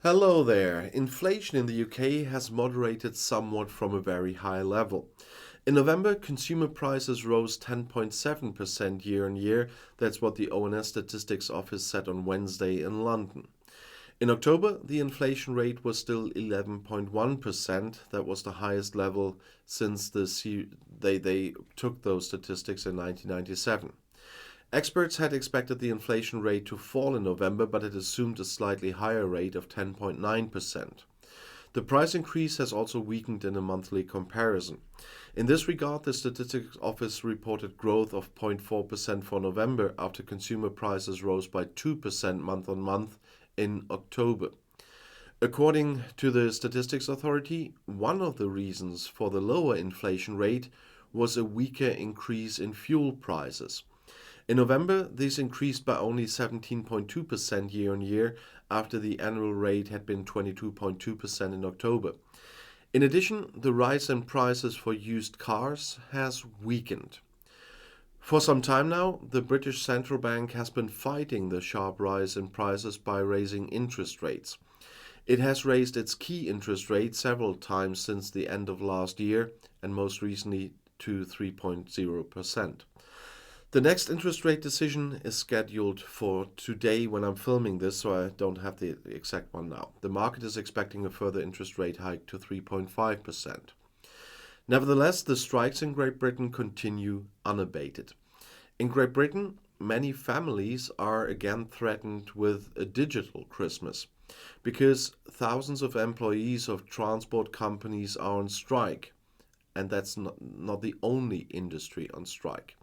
Hello there. Inflation in the UK has moderated somewhat from a very high level. In November, consumer prices rose 10.7% year on year. That's what the ONS Statistics Office said on Wednesday in London. In October, the inflation rate was still 11.1%. That was the highest level since they took those statistics in 1997. Experts had expected the inflation rate to fall in November, but it assumed a slightly higher rate of 10.9%. The price increase has also weakened in a monthly comparison. In this regard, the Statistics Office reported growth of 0.4% for November after consumer prices rose by 2% month on month in October. According to the Statistics Authority, one of the reasons for the lower inflation rate was a weaker increase in fuel prices. In November, these increased by only 17.2% year on year after the annual rate had been 22.2% in October. In addition, the rise in prices for used cars has weakened. For some time now, the British Central Bank has been fighting the sharp rise in prices by raising interest rates. It has raised its key interest rate several times since the end of last year and most recently to 3.0%. The next interest rate decision is scheduled for today when I'm filming this, so I don't have the exact one now. The market is expecting a further interest rate hike to 3.5%. Nevertheless, the strikes in Great Britain continue unabated. In Great Britain, many families are again threatened with a digital Christmas because thousands of employees of transport companies are on strike, and that's not the only industry on strike.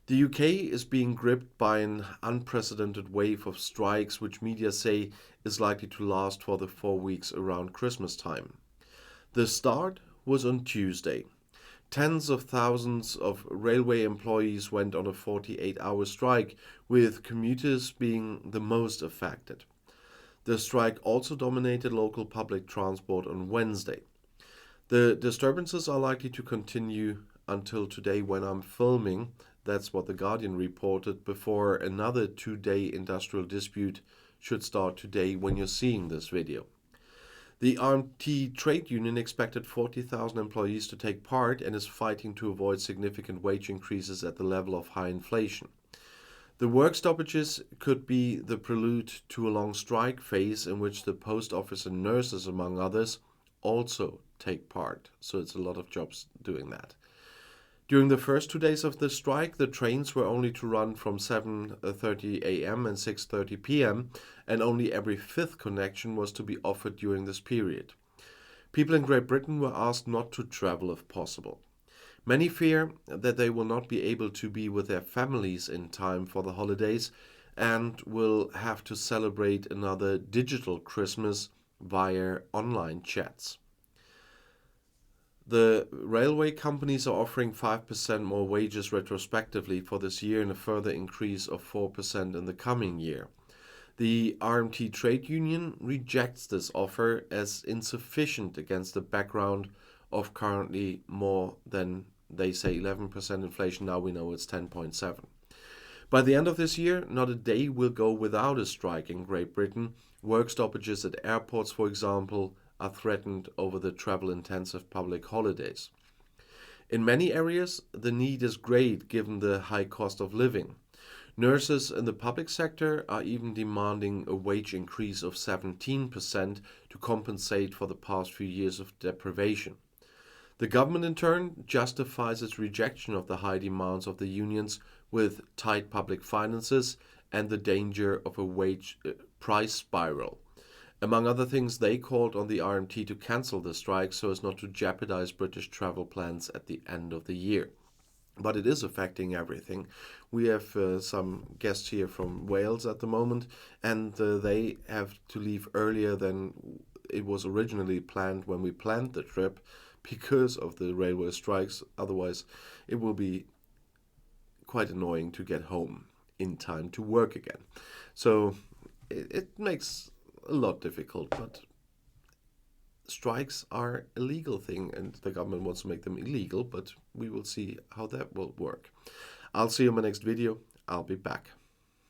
The UK is being gripped by an unprecedented wave of strikes, which media say is likely to last for the 4 weeks around Christmas time. The start was on Tuesday. Tens of thousands of railway employees went on a 48-hour strike, with commuters being the most affected. The strike also dominated local public transport on Wednesday. The disturbances are likely to continue until today when I'm filming. That's what The Guardian reported before another 2-day industrial dispute should start today when you're seeing this video. The RMT trade union expected 40,000 employees to take part and is fighting to avoid significant wage increases at the level of high inflation. The work stoppages could be the prelude to a long strike phase in which the post office and nurses, among others, also take part. So it's a lot of jobs doing that. During the first 2 days of the strike, the trains were only to run from 7:30 a.m. and 6:30 p.m., and only every fifth connection was to be offered during this period. People in Great Britain were asked not to travel if possible. Many fear that they will not be able to be with their families in time for the holidays and will have to celebrate another digital Christmas via online chats. The railway companies are offering 5% more wages retrospectively for this year and a further increase of 4% in the coming year. The RMT trade union rejects this offer as insufficient against the background of currently more than, they say, 11% inflation. Now we know it's 10.7. By the end of this year, not a day will go without a strike in Great Britain. Work stoppages at airports, for example, are threatened over the travel-intensive public holidays. In many areas, the need is great given the high cost of living. Nurses in the public sector are even demanding a wage increase of 17% to compensate for the past few years of deprivation. The government, in turn, justifies its rejection of the high demands of the unions with tight public finances and the danger of a wage price spiral. Among other things, they called on the RMT to cancel the strike so as not to jeopardize British travel plans at the end of the year. But it is affecting everything. We have some guests here from Wales at the moment, and they have to leave earlier than it was originally planned when we planned the trip because of the railway strikes. Otherwise, it will be quite annoying to get home in time to work again. So it makes a lot difficult, but strikes are a legal thing and the government wants to make them illegal, but we will see how that will work. I'll see you in my next video. I'll be back.